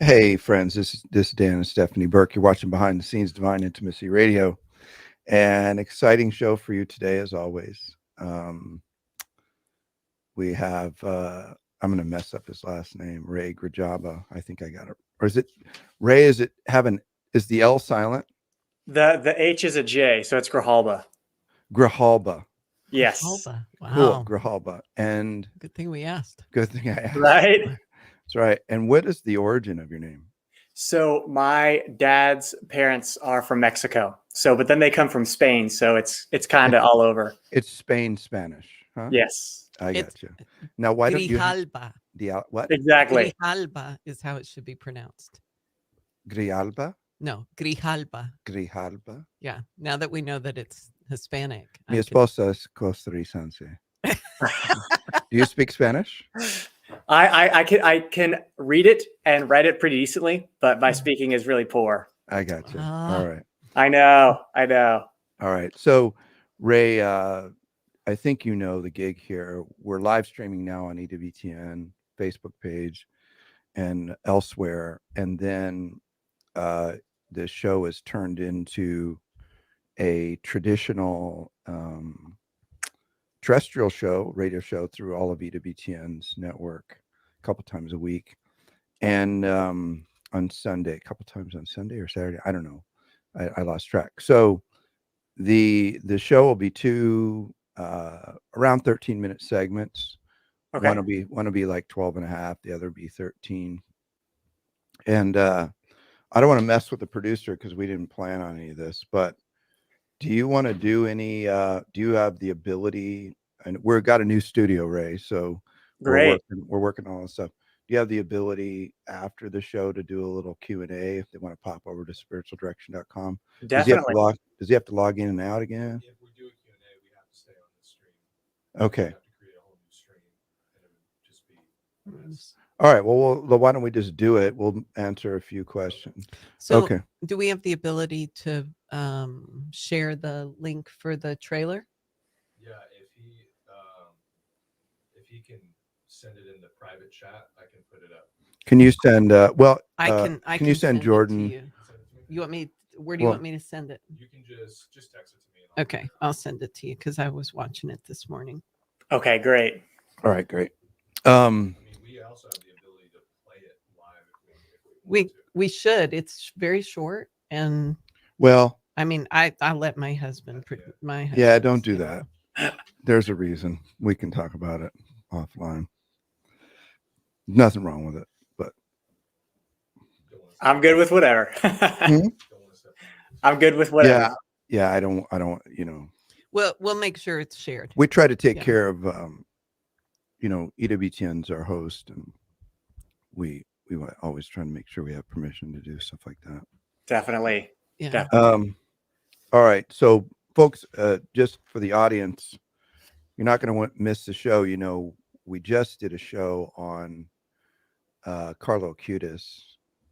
Hey, friends, this is Dan and Stephanie Burke. You're watching Behind the Scenes Divine Intimacy Radio, an exciting show for you today, as always. We have I'm going to mess up his last name, Ray Grijalba. I think I got it. Or is it Ray? Is the L silent? The H is a J, so it's Grijalba. Grijalba. Yes. Grijalba. Wow. Cool, Grijalba. And good thing we asked. Good thing I asked. Right? That's right. And what is the origin of your name? So my dad's parents are from Mexico. But then they come from Spain, so it's kind of all over. It's Spain Spanish, huh? Yes. I got you. Now, why don't you? Grijalba. What? Exactly. Grijalba is how it should be pronounced. Grijalba? No, Grijalba. Grijalba? Yeah. Now that we know that it's Hispanic. Mi esposa es costarricense. Do you speak Spanish? I can read it and write it pretty decently, but my speaking is really poor. I got you. All right. I know. All right. So, Ray, I think you know the gig here. We're live streaming now on EWTN Facebook page and elsewhere. And then the show is turned into a traditional terrestrial show, radio show through all of EWTN's network a couple times a week. And on Sunday, a couple times on Sunday or Saturday. I don't know. I lost track. So the show will be two around 13-minute segments. Okay. One will be like 12 and a half. The other will be 13. And I don't want to mess with the producer because we didn't plan on any of this, but do you want to do any, do you have the ability, and we've got a new studio, Ray, so great. We're working on all this stuff. Do you have the ability after the show to do a little Q&A if they want to pop over to SpiritualDirection.com? Definitely. Does he have to log in and out again? If we do a Q&A, we have to stay on the stream. Okay. We have to create a whole new stream, and it would just be... All right. Well, why don't we just do it? We'll answer a few questions. So okay. Do we have the ability to share the link for the trailer? Yeah, if he can send it in the private chat, I can put it up. Can you send? I can you send Jordan? You want me? Where do you want me to send it? You can just text it to me. Okay, I'll send it to you because I was watching it this morning. Okay, great. All right, great. We also have the ability to play it live if we should. It's very short, and well, I let my husband. Yeah, don't do that. There's a reason. We can talk about it offline. Nothing wrong with it, but I'm good with whatever. I'm good with whatever. Yeah. I don't. Well, we'll make sure it's shared. We try to take care of. EWTN's our host, and we always try to make sure we have permission to do stuff like that. Definitely. Yeah. Definitely. All right, so folks, just for the audience, you're not going to miss the show. We just did a show on Carlo Acutis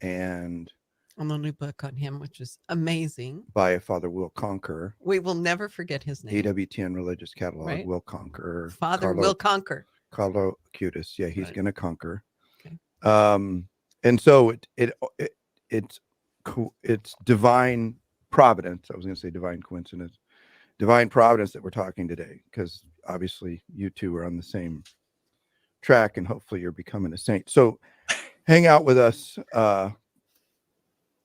and on the new book on him, which is amazing, by Father Will Conquer. We will never forget his name. EWTN Religious Catalog. Right? Will Conquer. Father Will Conquer. Carlo Acutis. Yeah, he's going to conquer. Okay. And so it's divine providence. I was going to say divine coincidence, divine providence that we're talking today, because obviously you two are on the same track, and hopefully you're becoming a saint. So hang out with us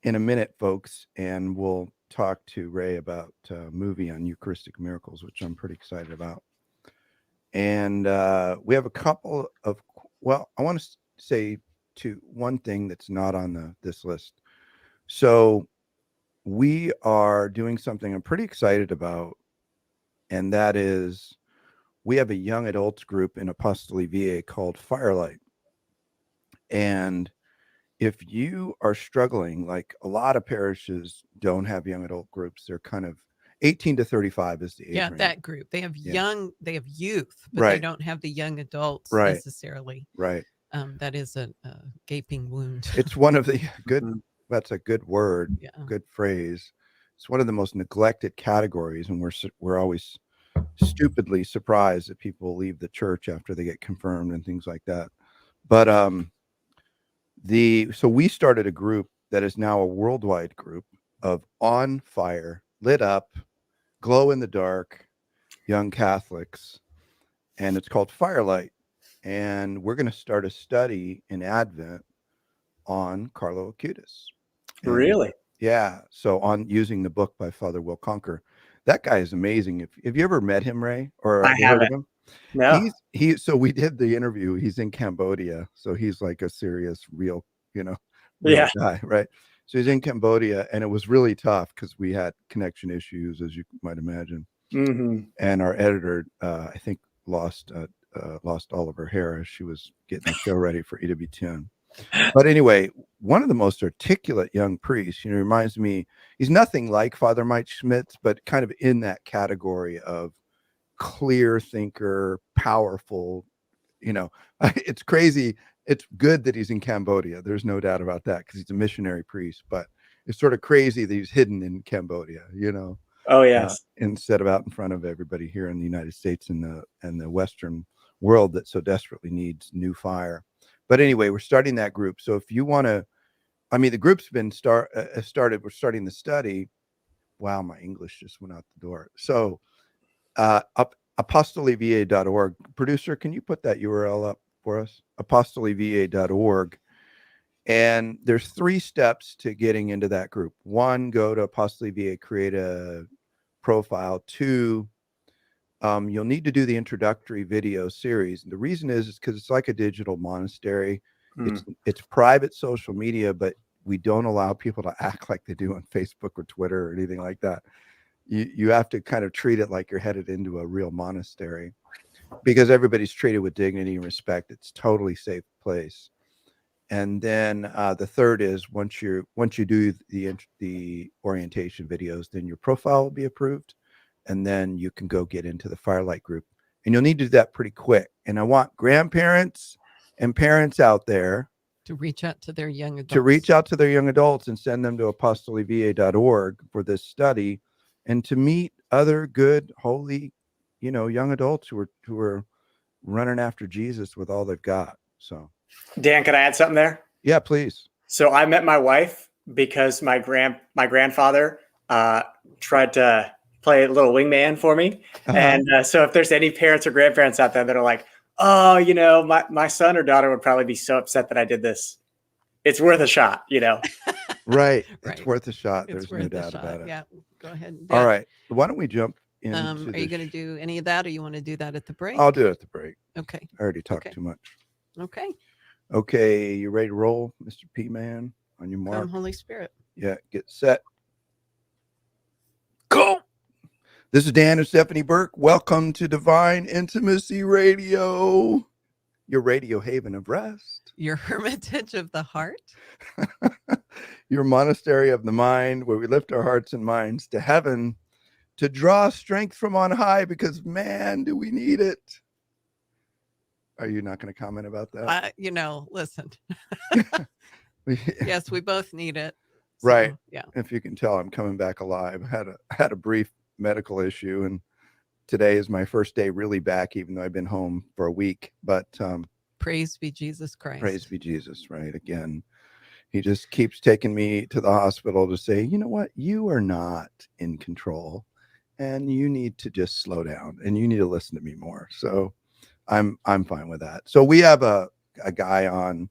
in a minute, folks, and we'll talk to Ray about a movie on Eucharistic Miracles, which I'm pretty excited about. And we have a couple of, I want to say one thing that's not on this list. So we are doing something I'm pretty excited about, and that is we have a young adults group in Apostoli VA called Firelight. And if you are struggling, like a lot of parishes don't have young adult groups, they're kind of 18 to 35 is the age range. That group. They have they have youth, but they don't have the young adults necessarily. Right. That is a gaping wound. It's one of the that's a good word, good phrase. It's one of the most neglected categories, and we're always stupidly surprised that people leave the church after they get confirmed and things like that. But So we started a group that is now a worldwide group of on fire, lit up, glow in the dark young Catholics, and it's called Firelight. And we're going to start a study in Advent on Carlo Acutis. And Really? yeah. So on using the book by Father Will Conquer. That guy is amazing. Have you ever met him, Ray? Or I heard of haven't. him? No. So we did the interview. He's in Cambodia. So he's like a serious, real Yeah. guy, right? So he's in Cambodia, and it was really tough because we had connection issues, as you might imagine. Hmm. And our editor, I think, lost all of her hair as she was getting the show ready for EWTN. But anyway, one of the most articulate young priests, reminds me, he's nothing like Father Mike Schmitz, but kind of in that category of clear thinker, powerful, it's crazy. It's good that he's in Cambodia. There's no doubt about that because he's a missionary priest, but it's sort of crazy that he's hidden in Cambodia, Oh, yes. instead of out in front of everybody here in the United States and the Western world that so desperately needs new fire. But anyway, we're starting that group. So if you want to, the group's been started. We're starting the study. Wow, my English just went out the door. So apostoliva.org. Producer, can you put that URL up for us? apostoliva.org. And there's 3 steps to getting into that group. 1, go to Apostoliva, create a profile. 2, you'll need to do the introductory video series. And the reason is because it's like a digital monastery. It's private social media, but we don't allow people to act like they do on Facebook or Twitter or anything like that. You have to kind of treat it like you're headed into a real monastery because everybody's treated with dignity and respect. It's totally safe place. And then the third is once you do the orientation videos, then your profile will be approved, and then you can go get into the Firelight group. And you'll need to do that pretty quick. And I want grandparents and parents out there to reach out to their young adults and send them to apostoliva.org for this study, and to meet other good, holy, young adults who are running after Jesus with all they've got. So. Dan, can I add something there? Yeah, please. So I met my wife because my grandfather tried to play a little wingman for me. Uh-huh. And so if there's any parents or grandparents out there that are like, oh, my son or daughter would probably be so upset that I did this, it's worth a shot, Right. It's Right. worth a shot. It's There's no worth a doubt shot. about it. Yeah, go ahead. And do All it. right. Why don't we jump into Are you going to do any of that, or you want to do that at the break? I'll do it at the break. Okay. I already talked Okay. too much. Okay. Okay. You ready to roll, Mr. P-Man? On your mark. Come, Holy Spirit. Yeah. Get set. Go. This is Dan and Stephanie Burke. Welcome to Divine Intimacy Radio, your radio haven of rest. Your hermitage of the heart. Your monastery of the mind, where we lift our hearts and minds to heaven to draw strength from on high, because man, do we need it. Are you not going to comment about that? Listen. Yes, we both need it. So, Right. Yeah. If you can tell, I'm coming back alive. Had a brief medical issue, and today is my first day really back, even though I've been home for a week. But Praise be Jesus Christ. praise be Jesus, right? Again, he just keeps taking me to the hospital to say, you know what? You are not in control, and you need to just slow down, and you need to listen to me more. So I'm fine with that. So we have a guy on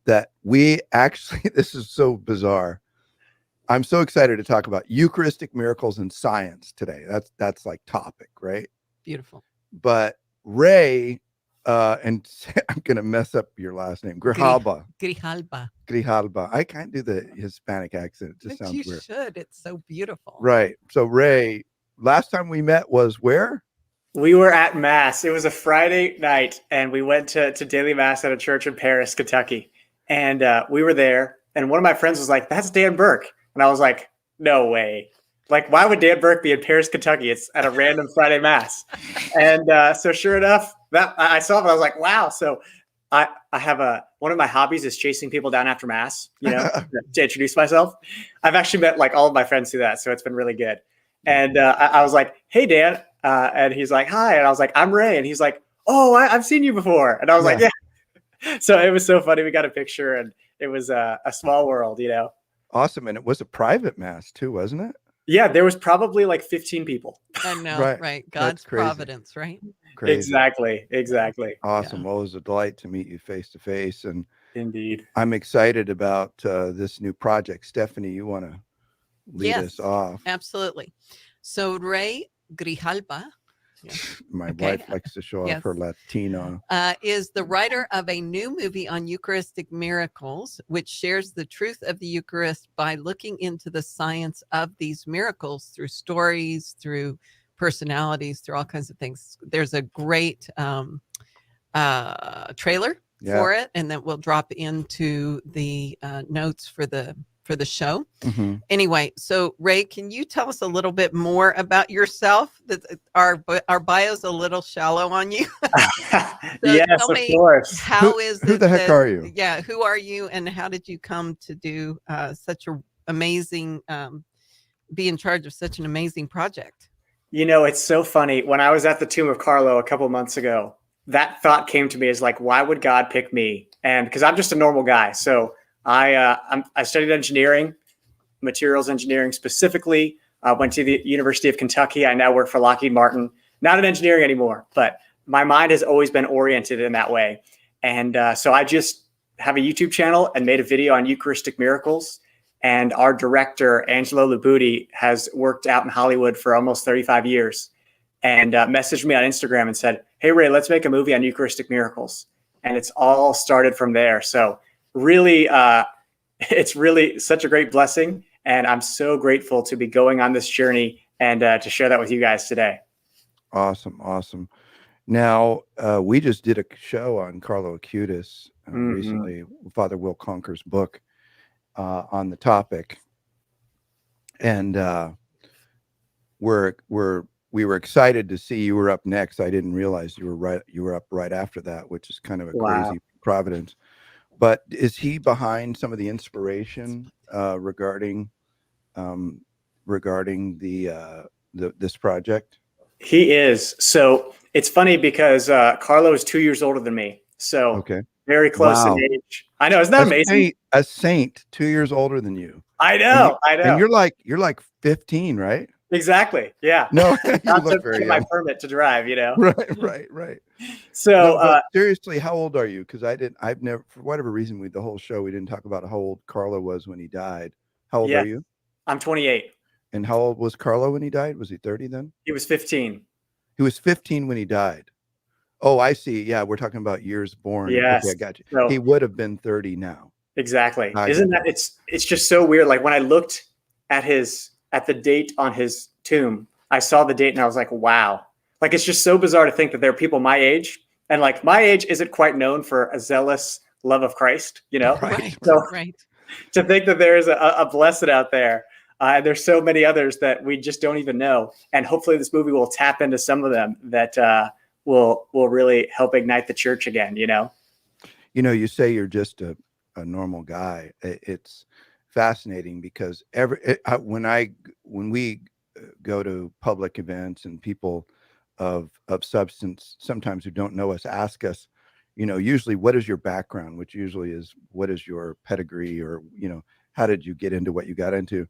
that we actually, this is so bizarre. I'm so excited to talk about Eucharistic miracles and science today. That's like topic, right? Beautiful. But Ray, and I'm going to mess up your last name, Grijalba. Grijalba. I can't do the Hispanic accent. It just But sounds you weird. should. It's so beautiful. Right. So Ray, last time we met was where? We were at Mass. It was a Friday night, and we went to daily Mass at a church in Paris, Kentucky. And we were there, and one of my friends was like, that's Dan Burke. And I was like, no way. Like, why would Dan Burke be in Paris, Kentucky? It's at a random Friday Mass. And so sure enough, that I saw it, I was like, wow. So I have one of my hobbies is chasing people down after Mass, to introduce myself. I've actually met like all of my friends through that. So it's been really good. And I was like, hey, Dan. And he's like, hi. And I was like, I'm Ray. And he's like, oh, I've seen you before. And I was like, yeah. So it was so funny. We got a picture, and It was a small world, Awesome. And it was a private mass too, wasn't it? Yeah, there was probably like 15 people. I know, Right. right? That's God's crazy. providence, right? Crazy. Exactly. Awesome. Yeah. Well, it was a delight to meet you face to face. And Indeed. I'm excited about this new project. Stephanie, you want to lead Yes. us off? Absolutely. So Ray Grijalba My Okay. wife likes to show off her Yes. Latino. is the writer of a new movie on Eucharistic Miracles, which shares the truth of the Eucharist by looking into the science of these miracles through stories, through personalities, through all kinds of things. There's a great trailer for it, and that we'll drop into the notes for the show. Mm-hmm. Anyway, so Ray, can you tell us a little bit more about yourself? That our bio's a little shallow on you. Yes, tell of me, course. How is Who it the heck that- are you? Yeah, who are you, and how did you come to do such a amazing, be in charge of such an amazing project? It's so funny. When I was at the tomb of Carlo a couple months ago, that thought came to me as like, why would God pick me? And because I'm just a normal guy, so I studied engineering, materials engineering specifically. Went to the University of Kentucky. I now work for Lockheed Martin. Not in engineering anymore, but my mind has always been oriented in that way. And so I just have a YouTube channel and made a video on Eucharistic Miracles. And our director, Angelo Labuti, has worked out in Hollywood for almost 35 years and messaged me on Instagram and said, hey, Ray, let's make a movie on Eucharistic Miracles. And it's all started from there. So really, it's really such a great blessing. And I'm so grateful to be going on this journey and to share that with you guys today. Awesome. Now, we just did a show on Carlo Acutis recently, Father Will Conker's book on the topic. And we were excited to see you were up next. I didn't realize you were up right after that, which is kind of a crazy providence. But is he behind some of the inspiration regarding this project? He is. So it's funny because Carlo is 2 years older than me. So okay, very close in age. I know, isn't that amazing? A saint 2 years older than you. I know. And you're like 15, right? Exactly. Yeah. No, you Not look to very get my young. permit to drive, Right. So No, but seriously, how old are you? Because I've never, for whatever reason, the whole show we didn't talk about how old Carlo was when he died. How old are you? I'm 28. And how old was Carlo when he died? Was he 30 then? He was 15. He was 15 when he died. Oh, I see. Yeah, we're talking about years born. Yes. Okay, I got you. So, he would have been 30 now. Exactly. Isn't that it's just so weird. Like when I looked at the date on his tomb, I saw the date and I was like, wow. Like it's just so bizarre to think that there are people my age, and like my age isn't quite known for a zealous love of Christ, Right. So Right. to think that there is a blessed out there, and there's so many others that we just don't even know. And hopefully this movie will tap into some of them that will really help ignite the church again, You say you're just a normal guy. It's fascinating because when we go to public events and people of substance sometimes who don't know us ask us, usually what is your background, which usually is what is your pedigree, or how did you get into what you got into.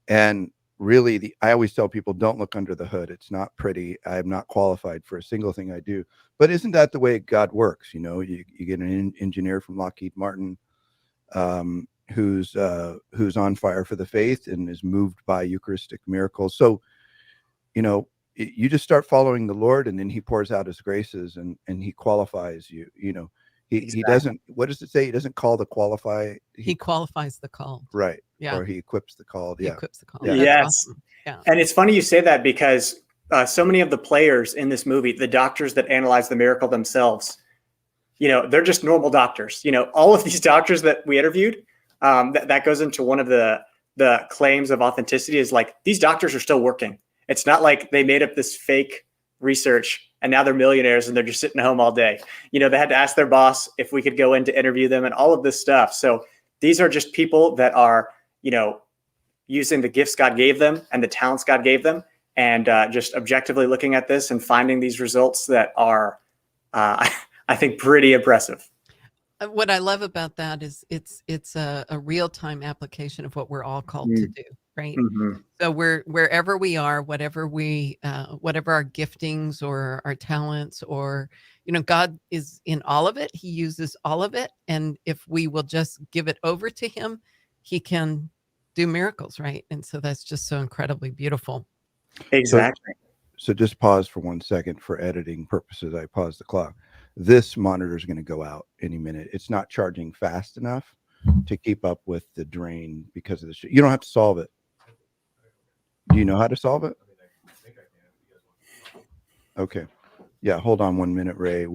And really, I always tell people, don't look under the hood. It's not pretty. I am not qualified for a single thing I do. But isn't that the way God works? You get an engineer from Lockheed Martin who's on fire for the faith and is moved by Eucharistic miracles. So, you just start following the Lord, and then he pours out his graces and he qualifies you. He doesn't, what does it say? He doesn't call the qualify. He qualifies the call. Right. Yeah. Or he equips the called. He Yeah. equips the call. Yeah. That's Yes. awesome. Yeah. And it's funny you say that because so many of the players in this movie, the doctors that analyze the miracle themselves, they're just normal doctors. All of these doctors that we interviewed, that goes into one of the claims of authenticity is like, these doctors are still working. It's not like they made up this fake research and now they're millionaires and they're just sitting home all day. They had to ask their boss if we could go in to interview them and all of this stuff. So these are just people that are, using the gifts God gave them and the talents God gave them, and just objectively looking at this and finding these results that are, I think, pretty impressive. What I love about that is it's a real-time application of what we're all called to do, right? Mhm. So wherever we are, whatever whatever our giftings or our talents, or God is in all of it. He uses all of it, and if we will just give it over to him, he can do miracles, right? And so that's just so incredibly beautiful. Exactly. So just pause for 1 second for editing purposes. I paused the clock. This monitor is going to go out any minute. It's not charging fast enough to keep up with the drain because of the you don't have to solve it. Do you know how to solve it? I think I can. If you guys want. Okay. Yeah. Hold on 1 minute, Ray.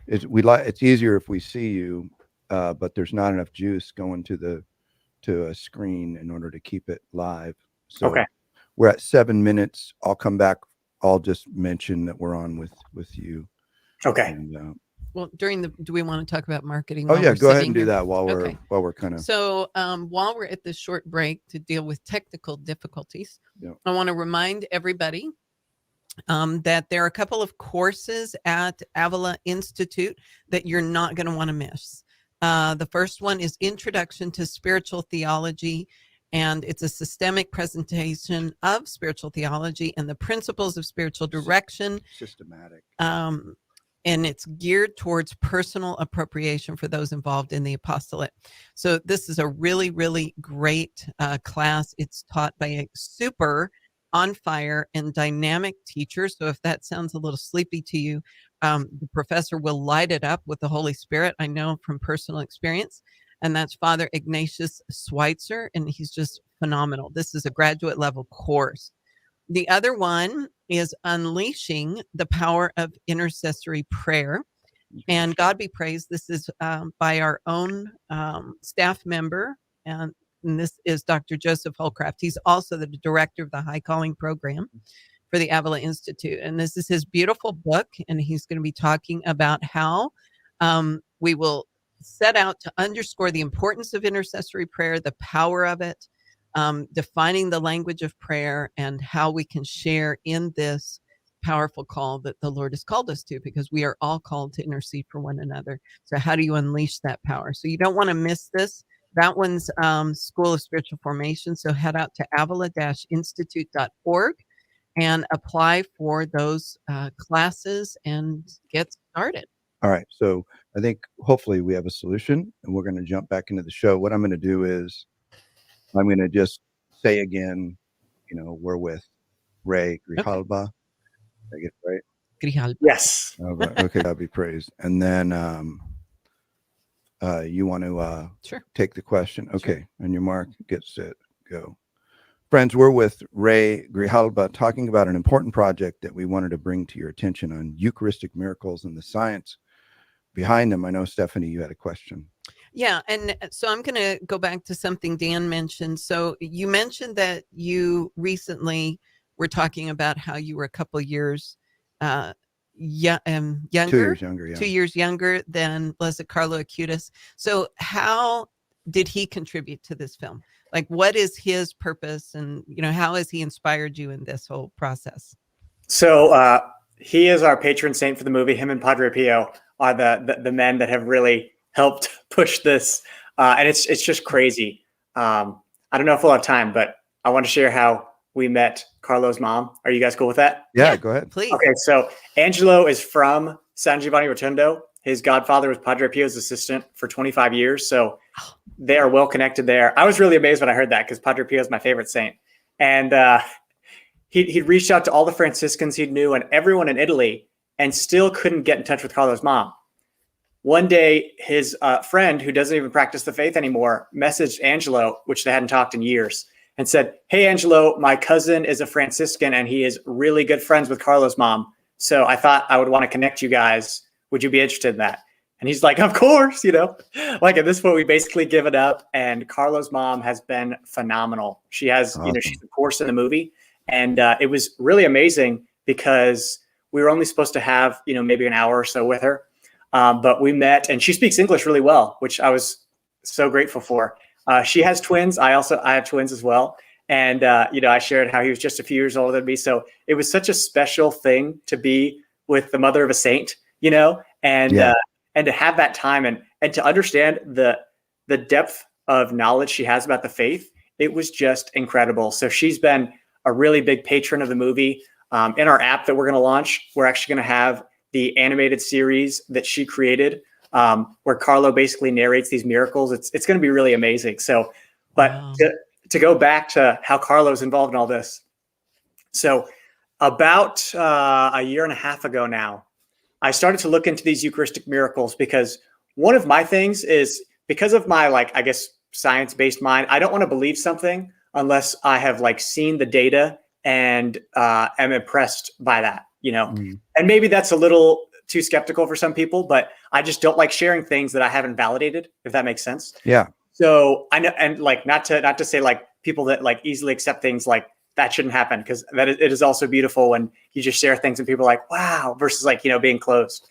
It's easier if we see you, but there's not enough juice going to a screen in order to keep it live. So Okay. we're at 7 minutes. I'll come back. I'll just mention that we're on with you. Okay. And, Well, do we want to talk about marketing? oh while yeah, we're go ahead sitting and do here? that while Okay. we're kind of. So while we're at this short break to deal with technical difficulties, Yeah. I want to remind everybody that there are a couple of courses at Avila Institute that you're not going to want to miss. The first one is Introduction to Spiritual Theology, and it's a systemic presentation of spiritual theology and the principles of spiritual direction. Systematic. And it's geared towards personal appropriation for those involved in the apostolate. So this is a really, really great class. It's taught by a super on fire and dynamic teacher. So if that sounds a little sleepy to you, the professor will light it up with the Holy Spirit. I know from personal experience. And that's Father Ignatius Schweitzer, and he's just phenomenal. This is a graduate level course. The other one is Unleashing the Power of Intercessory Prayer. And God be praised, this is by our own staff member, and this is Dr. Joseph Holcraft. He's also the director of the High Calling Program for the Avila Institute. And this is his beautiful book, and he's going to be talking about how we will set out to underscore the importance of intercessory prayer, the power of it, defining the language of prayer, and how we can share in this powerful call that the Lord has called us to, because we are all called to intercede for one another. So how do you unleash that power? So you don't want to miss this. That one's School of Spiritual Formation. So head out to avila-institute.org and apply for those classes and get started. All right. So I think hopefully we have a solution, and we're going to jump back into the show. What I'm going to do is I'm going to just say again, we're with Ray Grijalba. Did I get it right? Grijalba. Yes. Okay, God be praised. And then you want to Sure. take the question? Okay. On your mark, get set, go. Friends, we're with Ray Grijalba talking about an important project that we wanted to bring to your attention on Eucharistic miracles and the science behind them. I know, Stephanie, you had a question. Yeah. And so I'm going to go back to something Dan mentioned. So you mentioned that you recently were talking about how you were a couple years younger. 2 years younger, yeah. 2 years younger than Blessed Carlo Acutis. So how did he contribute to this film? Like, what is his purpose, and how has he inspired you in this whole process? So he is our patron saint for the movie. Him and Padre Pio are the men that have really helped push this, and it's just crazy. I don't know if we'll have time, but I want to share how we met Carlo's mom. Are you guys cool with that? Yeah, go ahead. Please. Okay, so Angelo is from San Giovanni Rotondo. His godfather was Padre Pio's assistant for 25 years, so they are well connected there. I was really amazed when I heard that, because Padre Pio is my favorite saint. And he reached out to all the Franciscans he knew and everyone in Italy, and still couldn't get in touch with Carlo's mom. One day, his friend, who doesn't even practice the faith anymore, messaged Angelo, which they hadn't talked in years, and said, "Hey, Angelo, my cousin is a Franciscan, and he is really good friends with Carlo's mom. So I thought I would want to connect you guys. Would you be interested in that?" And he's like, "Of course," Like, at this point, we basically give it up. And Carlo's mom has been phenomenal. She has, Awesome. She's of course in the movie. And it was really amazing, because we were only supposed to have, maybe an hour or so with her. But we met, and she speaks English really well, which I was so grateful for. She has twins. I have twins as well. And, I shared how he was just a few years older than me. So it was such a special thing to be with the mother of a saint, and to have that time. And and to understand the depth of knowledge she has about the faith, it was just incredible. So she's been a really big patron of the movie. In our app that we're going to launch, we're actually going to have the animated series that she created, where Carlo basically narrates these miracles. It's going to be really amazing. So, but Wow. to go back to how Carlo's involved in all this. So about a year and a half ago now, I started to look into these Eucharistic miracles, because one of my things is, because of my, like, I guess, science-based mind, I don't want to believe something unless I have like seen the data and am impressed by that, you know. And maybe that's a little too skeptical for some people, but I just don't like sharing things that I haven't validated, if that makes sense. Yeah. So I know, and like, not to say like people that like easily accept things, like that shouldn't happen, because it is also beautiful when you just share things and people are like, wow, versus like, you know, being closed.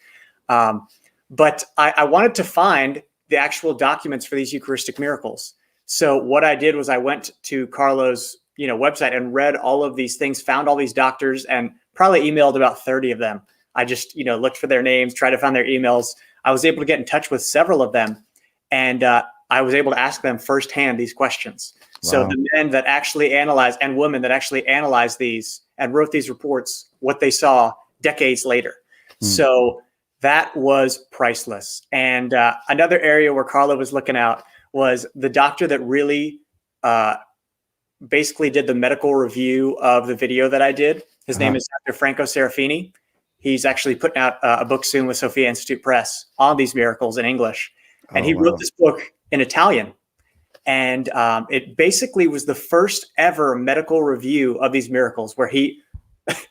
But I wanted to find the actual documents for these Eucharistic miracles. So what I did was I went to Carlo's, you know, website and read all of these things, found all these doctors, and probably emailed about 30 of them. I just, you know, looked for their names, tried to find their emails. I was able to get in touch with several of them, and I was able to ask them firsthand these questions. Wow. So the men that actually analyzed, and women that actually analyzed these and wrote these reports, what they saw decades later. So that was priceless. And another area where Carlo was looking out was the doctor that really basically did the medical review of the video that I did. His name is Dr. Franco Serafini. He's actually putting out a book soon with Sophia Institute Press on these miracles in English. And he wrote this book in Italian. And it basically was the first ever medical review of these miracles, where he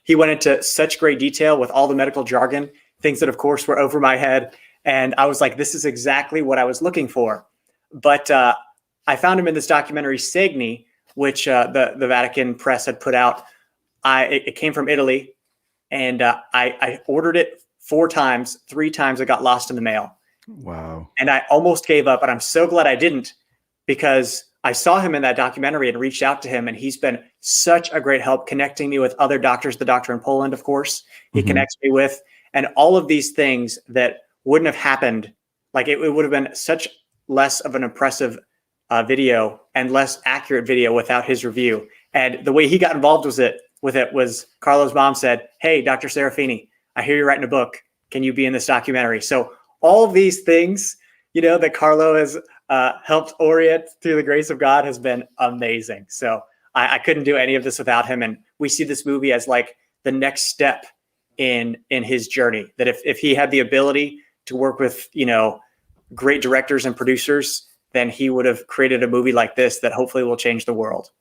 went into such great detail with all the medical jargon, things that, of course, were over my head. And I was like, this is exactly what I was looking for. But I found him in this documentary, Segni, which the Vatican press had put out. It came from Italy, and I ordered it 4 times. 3 times it got lost in the mail. Wow. And I almost gave up, but I'm so glad I didn't, because I saw him in that documentary and reached out to him, and he's been such a great help connecting me with other doctors, the doctor in Poland, of course, he connects me with, and all of these things that wouldn't have happened. Like it would have been such less of an impressive video and less accurate video without his review. And the way he got involved with it was Carlo's mom said, "Hey, Dr. Serafini, I hear you're writing a book. Can you be in this documentary?" So all of these things, you know, that Carlo has helped orient through the grace of God has been amazing. So I couldn't do any of this without him. And we see this movie as like the next step in his journey, that if he had the ability to work with, you know, great directors and producers, then he would have created a movie like this that hopefully will change the world.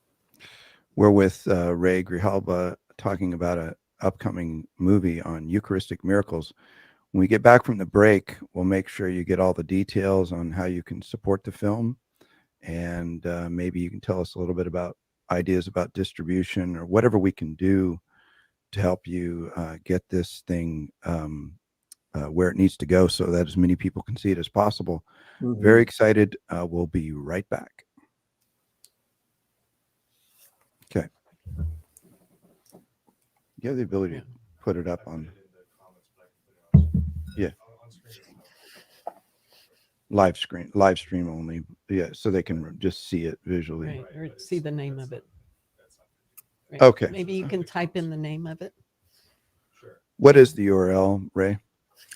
We're with Ray Grijalba talking about an upcoming movie on Eucharistic miracles. When we get back from the break, we'll make sure you get all the details on how you can support the film. And maybe you can tell us a little bit about ideas about distribution or whatever we can do to help you get this thing where it needs to go so that as many people can see it as possible. Very excited. We'll be right back. Okay. You have the ability to put it up on. Yeah. Live stream only. Yeah. So they can just see it visually. Right, or see the name of it. Right. Okay. Maybe you can type in the name of it. What is the URL, Ray?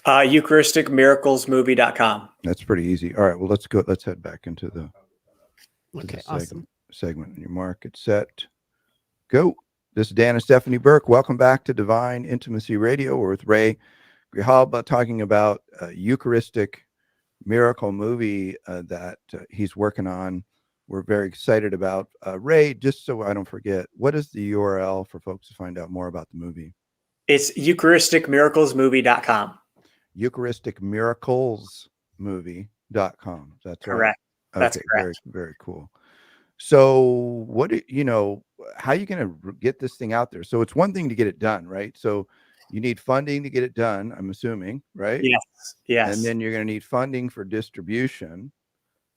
EucharisticMiraclesMovie.com. That's pretty easy. All right. Well, let's go. Let's head back into the Awesome. segment. Your mark, it's set, go. This is Dan and Stephanie Burke. Welcome back to Divine Intimacy Radio. We're with Ray Grijalba talking about a Eucharistic miracle movie that he's working on. We're very excited about. Ray, just so I don't forget, what is the URL for folks to find out more about the movie? It's EucharisticMiraclesMovie.com. EucharisticMiraclesMovie.com. That's correct. Right. That's okay, correct. Very, very cool. So how are you going to get this thing out there? So it's one thing to get it done, right? So you need funding to get it done, I'm assuming, right? Yes. And then you're going to need funding for distribution.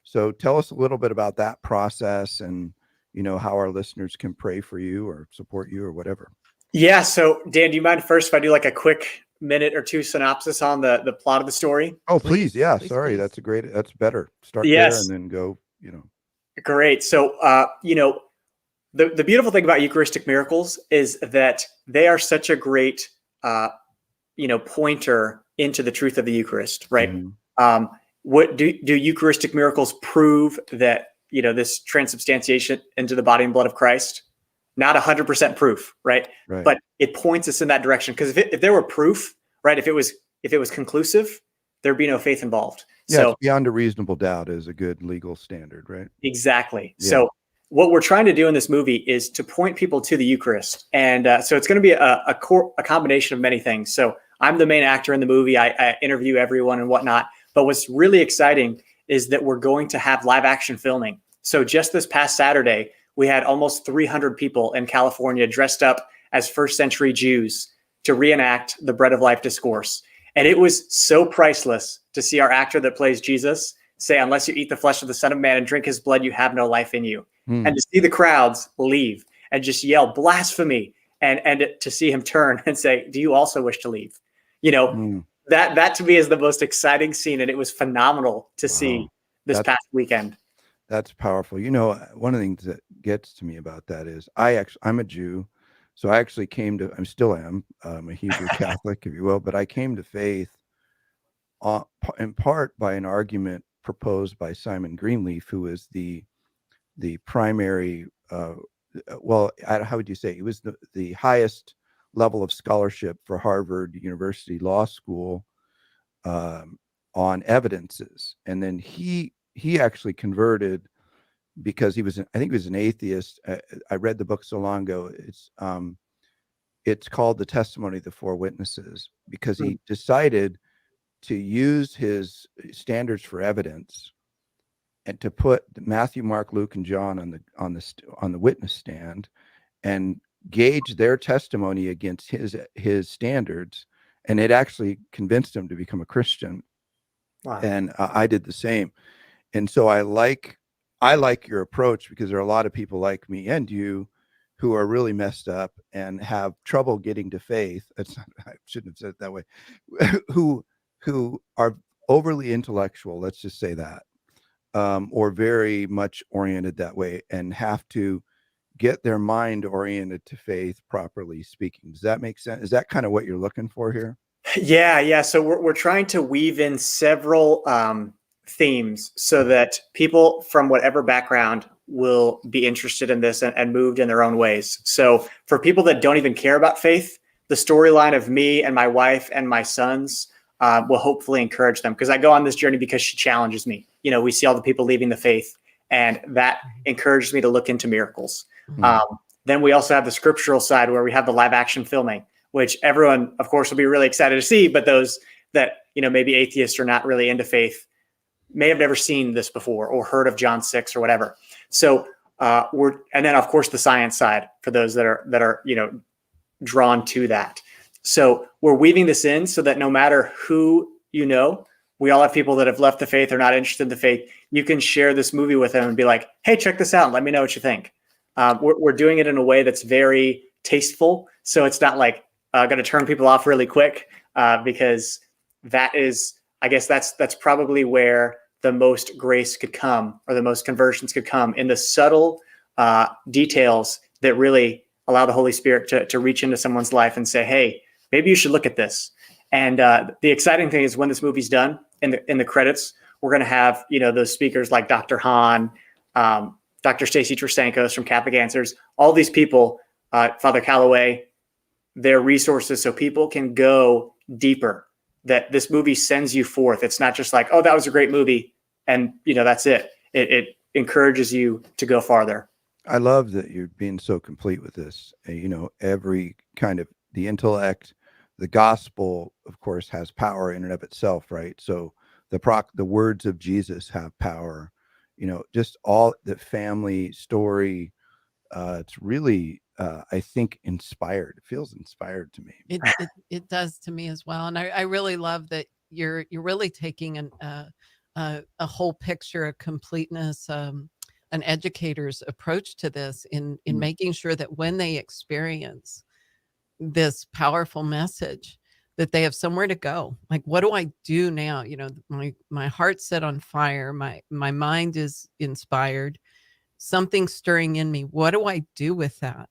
So tell us a little bit about that process and, how our listeners can pray for you or support you or whatever. Yeah. So Dan, do you mind first if I do like a quick minute or two synopsis on the plot of the story? Oh, please. Yeah. Please, Sorry. please. That's better. Start there Yes. and then go, Great. So, the beautiful thing about Eucharistic Miracles is that they are such a great, pointer into the truth of the Eucharist, right? Mhm. What do Eucharistic miracles prove that, this transubstantiation into the body and blood of Christ? Not 100% proof, right? Right. But it points us in that direction. Because if there were proof, right, if it was conclusive, there'd be no faith involved. Yeah. So It's beyond a reasonable doubt is a good legal standard, right? exactly. Yeah. So what we're trying to do in this movie is to point people to the Eucharist. And so it's going to be a combination of many things. So I'm the main actor in the movie. I interview everyone and whatnot. But what's really exciting is that we're going to have live action filming. So just this past Saturday, we had almost 300 people in California dressed up as first century Jews to reenact the Bread of Life discourse. And it was so priceless to see our actor that plays Jesus say, "Unless you eat the flesh of the Son of Man and drink his blood, you have no life in you." Hmm. And to see the crowds leave and just yell blasphemy, and to see him turn and say, "Do you also wish to leave?" Hmm. That to me is the most exciting scene. And it was phenomenal to see Wow. this That's- past weekend. That's powerful. One of the things that gets to me about that is I'm a Jew. So I actually I still am, a Hebrew Catholic, if you will, but I came to faith in part by an argument proposed by Simon Greenleaf, who is the primary, how would you say? He was the highest level of scholarship for Harvard University Law School on evidences. And then he actually converted because I think he was an atheist. I read the book so long ago. It's called The Testimony of the Four Witnesses, because he decided to use his standards for evidence and to put Matthew, Mark, Luke, and John on the witness stand and gauge their testimony against his standards. And it actually convinced him to become a Christian. Wow. And I did the same. And so I like your approach, because there are a lot of people like me and you who are really messed up and have trouble getting to faith. I shouldn't have said it that way. who are overly intellectual, let's just say that, or very much oriented that way, and have to get their mind oriented to faith, properly speaking. Does that make sense? Is that kind of what you're looking for here? Yeah. So we're trying to weave in several themes so that people from whatever background will be interested in this and moved in their own ways. So for people that don't even care about faith, the storyline of me and my wife and my sons will hopefully encourage them, because I go on this journey because she challenges me. We see all the people leaving the faith, and that encouraged me to look into miracles. Mm-hmm. Then we also have the scriptural side, where we have the live action filming, which everyone, of course, will be really excited to see. But those that, maybe atheists or not really into faith may have never seen this before or heard of John 6 or whatever. So and then of course the science side for those that are drawn to that. So we're weaving this in so that no matter who we all have people that have left the faith or not interested in the faith. You can share this movie with them and be like, "Hey, check this out. And let me know what you think." We're doing it in a way that's very tasteful. So it's not like going to turn people off really quick, because that is, I guess that's probably where the most grace could come, or the most conversions could come, in the subtle details that really allow the Holy Spirit to reach into someone's life and say, "Hey, maybe you should look at this." And the exciting thing is, when this movie's done, in the credits, we're going to have those speakers like Dr. Hahn, Dr. Stacy Trasankos from Catholic Answers, all these people, Father Calloway, their resources, so people can go deeper. That this movie sends you forth. It's not just like, "Oh, that was a great movie," and that's it. It encourages you to go farther. I love that you're being so complete with this. Every kind of the intellect, the gospel, of course, has power in and of itself, right? So the words of Jesus have power. Just all the family story. It's really, I think, inspired. It feels inspired to me. It does to me as well. And I really love that you're really taking a whole picture, a completeness, an educator's approach to this in making sure that when they experience this powerful message, that they have somewhere to go. Like, what do I do now? My heart's set on fire. My mind is inspired. Something's stirring in me. What do I do with that?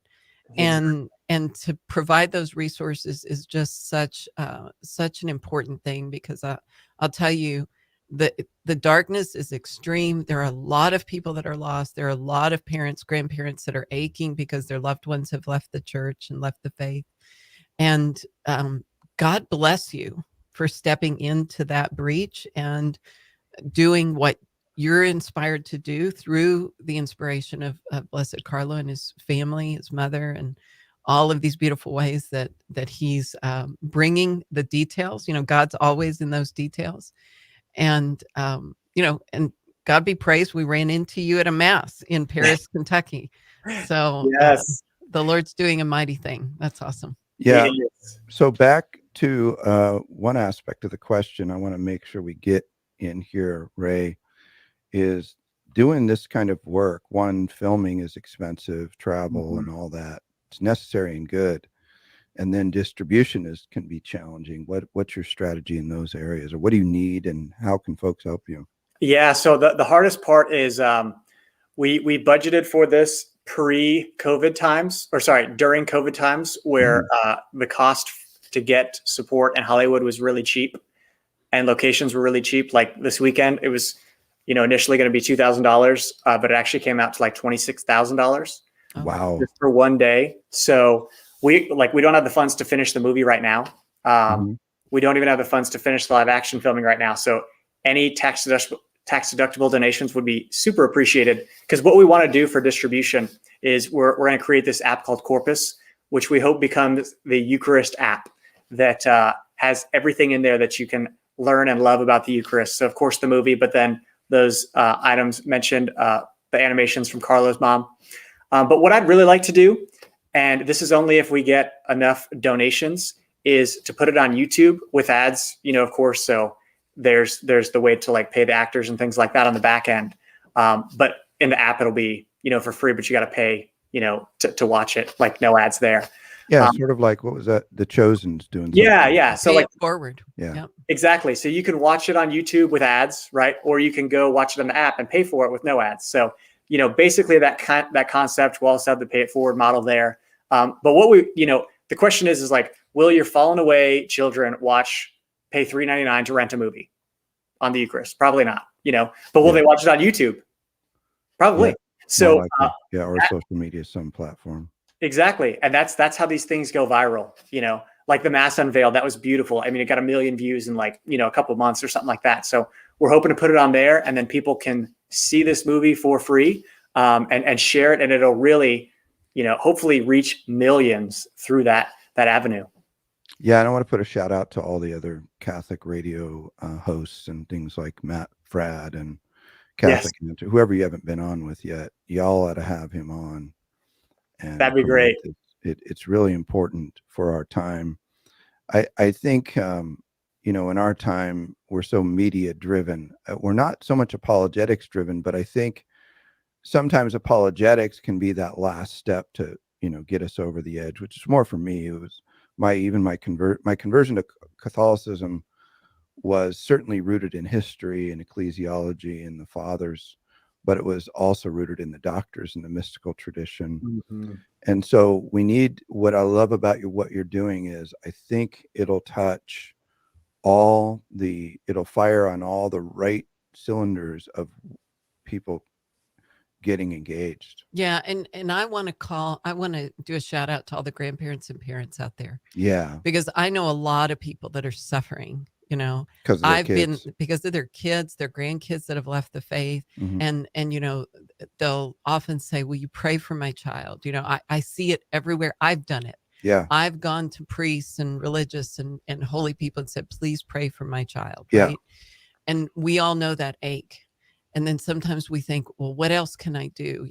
And to provide those resources is just such an important thing, because I'll tell you, the darkness is extreme. There are a lot of people that are lost. There are a lot of parents, grandparents that are aching because their loved ones have left the church and left the faith. And God bless you for stepping into that breach and doing what you're inspired to do through the inspiration of Blessed Carlo and his family, his mother, and all of these beautiful ways that he's bringing the details. God's always in those details. And, and God be praised, we ran into you at a mass in Paris, Kentucky. So Yes. The Lord's doing a mighty thing. That's awesome. Yeah. Yes. So back to one aspect of the question I want to make sure we get in here, Ray, is doing this kind of work. One, filming is expensive, travel and all that. It's necessary and good. And then distribution can be challenging. What's your strategy in those areas, or what do you need, and how can folks help you? Yeah. So the hardest part is we budgeted for this during COVID times, where the cost to get support in Hollywood was really cheap and locations were really cheap. Like this weekend, it was, initially going to be $2,000, but it actually came out to like $26,000. Wow. Just for one day. So we don't have the funds to finish the movie right now. We don't even have the funds to finish the live action filming right now. So any tax deductible donations would be super appreciated, because what we want to do for distribution is we're going to create this app called Corpus, which we hope becomes the Eucharist app that has everything in there that you can learn and love about the Eucharist. So of course the movie, but then those items mentioned, the animations from Carlo's mom. But what I'd really like to do, and this is only if we get enough donations, is to put it on YouTube with ads, of course. So there's the way to like pay the actors and things like that on the back end. But in the app, it'll be, for free, but you got to pay, to watch it, like no ads there. Yeah. Sort of like, what was that? The Chosen's doing. Yeah. Yeah. So Pay like it forward. Yeah. Yep. Exactly. So you can watch it on YouTube with ads, right? Or you can go watch it on the app and pay for it with no ads. So, basically that concept, we'll also have the pay it forward model there. But what the question is like, will your fallen away children pay $3.99 to rent a movie on the Eucharist? Probably not, but will they watch it on YouTube? Probably. Yeah, so, or social media, some platform. Exactly. And that's how these things go viral, like the Mass Unveiled. That was beautiful. I mean, it got 1 million views in like, a couple of months or something like that. So we're hoping to put it on there, and then people can see this movie for free, and share it. And it'll really, hopefully reach millions through that avenue. Yeah. And I want to put a shout out to all the other Catholic radio hosts and things like Matt Frad and Catholic, whoever you haven't been on with yet. Y'all ought to have him on. And that'd be great. It's really important for our time. I think, in our time, we're so media driven. We're not so much apologetics driven, but I think sometimes apologetics can be that last step to, get us over the edge, which is more for me. It was my conversion to Catholicism was certainly rooted in history and ecclesiology and the fathers, but it was also rooted in the doctors and the mystical tradition. Mm-hmm. And so what I love about what you're doing is, I think it'll touch it'll fire on all the right cylinders of people getting engaged. Yeah. And I want to do a shout out to all the grandparents and parents out there. Yeah. Because I know a lot of people that are suffering, because of their kids, their grandkids that have left the faith. Mm-hmm. And they'll often say, will you pray for my child? I see it everywhere. I've done it. Yeah. I've gone to priests and religious and holy people and said, please pray for my child. Yeah. Right. And we all know that ache. And then sometimes we think, well, what else can I do?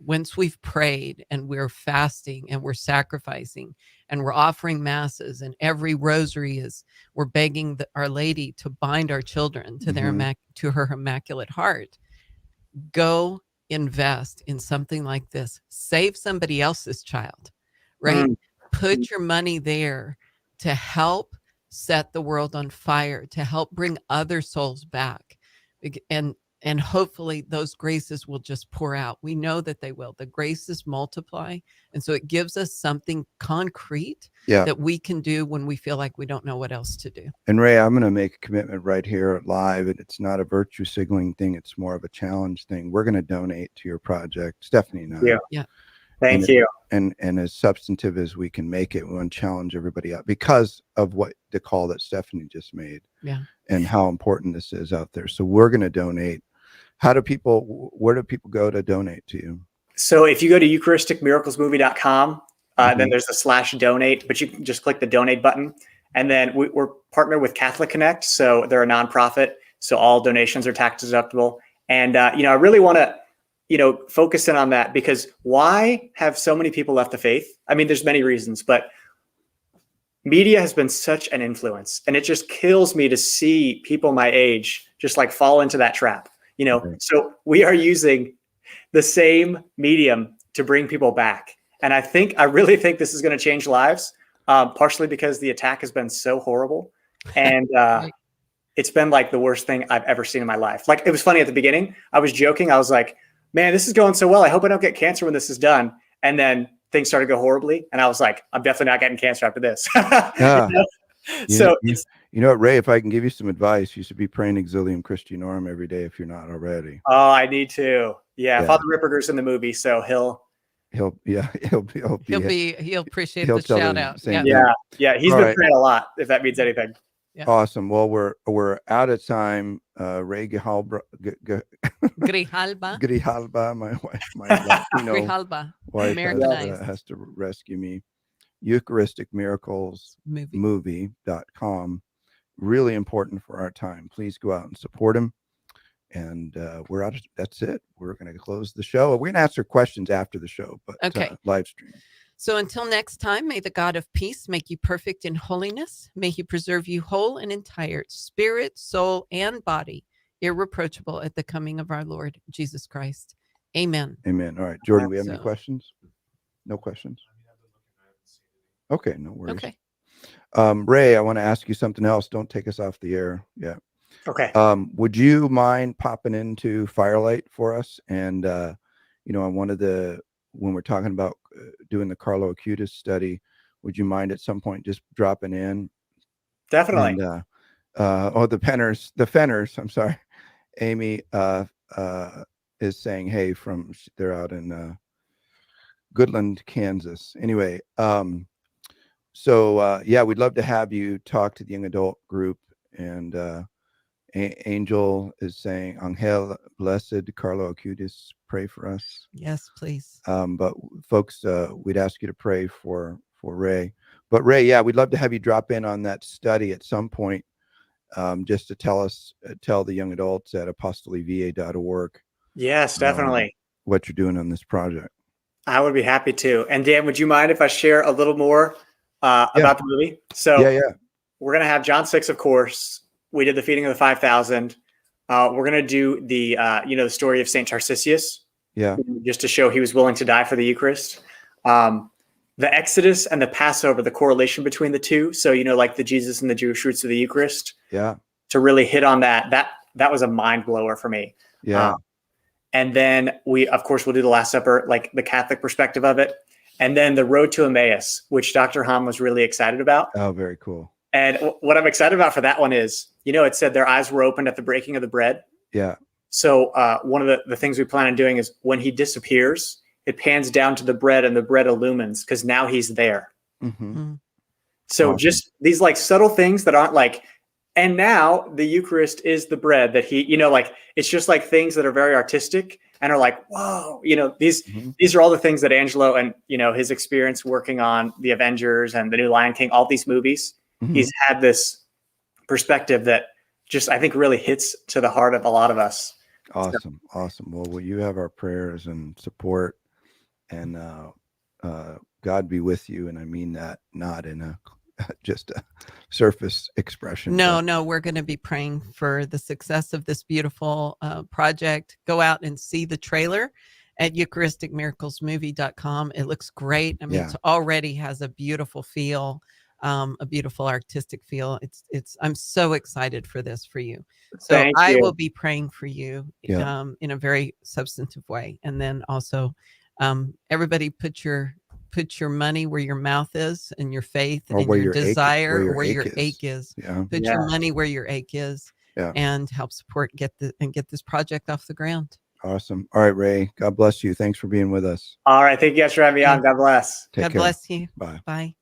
Once we've prayed and we're fasting and we're sacrificing and we're offering masses, and every rosary we're begging Our Lady to bind our children to to her immaculate heart. Go invest in something like this. Save somebody else's child, right? Put your money there to help set the world on fire, to help bring other souls back. And hopefully those graces will just pour out. We know that they will. The graces multiply. And so it gives us something concrete that we can do when we feel like we don't know what else to do. And Ray, I'm going to make a commitment right here live. And it's not a virtue signaling thing. It's more of a challenge thing. We're going to donate to your project, Stephanie and I. Yeah. Thank you. And as substantive as we can make it, we want to challenge everybody out because of what the call that Stephanie just made. Yeah. And how important this is out there. So we're going to donate. Where do people go to donate to you? So if you go to EucharisticMiraclesMovie.com, then there's a /donate, but you can just click the donate button. And then we're partnered with Catholic Connect. So they're a nonprofit. So all donations are tax deductible. And, I really want to, focus in on that, because why have so many people left the faith? I mean, there's many reasons, but media has been such an influence, and it just kills me to see people my age just like fall into that trap. So we are using the same medium to bring people back. And I really think this is going to change lives, partially because the attack has been so horrible. And it's been like the worst thing I've ever seen in my life. Like, it was funny at the beginning. I was joking. I was like, man, this is going so well. I hope I don't get cancer when this is done. And then things started to go horribly. And I was like, I'm definitely not getting cancer after this. Yeah. So you know what, Ray, if I can give you some advice, you should be praying Exilium Christianorum every day if you're not already. Oh, I need to. Yeah. Father Ripperger's in the movie, so he'll appreciate the shout out. Yeah. He's been praying a lot, if that means anything. Yeah. Awesome. Well, we're out of time. Ray Grijalba, my wife, my Latino Grijalba, wife Americanized. has to rescue me. Eucharistic Miracles movie.com. Really important for our time. Please go out and support him. And that's it. We're going to close the show. We're going to answer questions after the show, but live stream. So until next time, may the God of peace make you perfect in holiness. May he preserve you whole and entire, spirit, soul, and body, irreproachable at the coming of our Lord Jesus Christ. Amen. Amen. All right, Jordan, we have any questions? No questions? Okay, no worries. Okay. Ray, I want to ask you something else. Don't take us off the air. Yeah. Okay. Would you mind popping into Firelight for us? And, when we're talking about doing the Carlo Acutis study, would you mind at some point just dropping in? Definitely. And, the Fenners, I'm sorry. Amy is saying, hey, they're out in Goodland, Kansas. Anyway, we'd love to have you talk to the young adult group. And Angel is saying, Angel, blessed Carlo Acutis, pray for us. Yes, please. But folks, we'd ask you to pray for Ray. But Ray, we'd love to have you drop in on that study at some point, just to tell the young adults at apostoliva.org. Yes, definitely. What you're doing on this project. I would be happy to. And Dan, would you mind if I share a little more about the movie? So we're going to have John 6, of course. We did the feeding of the 5,000. We're going to do the, the story of St. Tarcisius. Yeah. Just to show he was willing to die for the Eucharist. The Exodus and the Passover, the correlation between the two. So, like the Jesus and the Jewish roots of the Eucharist. Yeah. To really hit on that was a mind blower for me. Yeah. And then of course, we'll do the Last Supper, like the Catholic perspective of it. And then the Road to Emmaus, which Dr. Hahn was really excited about. Oh, very cool. And what I'm excited about for that one is, it said their eyes were opened at the breaking of the bread. Yeah. So one of the things we plan on doing is when he disappears, it pans down to the bread and the bread illumines because now he's there. Mm-hmm. So awesome. Just these like subtle things that aren't like, and now the Eucharist is the bread that he, it's just like things that are very artistic and are like, whoa, these are all the things that Angelo and, his experience working on the Avengers and the new Lion King, all these movies, he's had this perspective that just, I think really hits to the heart of a lot of us. Awesome. So. Awesome. Well, you have our prayers and support, and God be with you. And I mean that not in just a surface expression. No, we're going to be praying for the success of this beautiful project. Go out and see the trailer at EucharisticMiraclesMovie.com. It looks great. I mean, It already has a beautiful feel. a beautiful artistic feel. I'm so excited for this for you. So Thank I you. will be praying for you Yeah. in a very substantive way. And then also everybody put your money where your mouth is, and your faith Or and where your your ache- desire, where your where your ache is. ache is. Yeah. Put your money where your ache is, Yeah. and help support get this project off the ground. Awesome. All right, Ray. God bless you. Thanks for being with us. All right. Thank you guys for having me on. God bless. Take God care. bless you. Bye. Bye.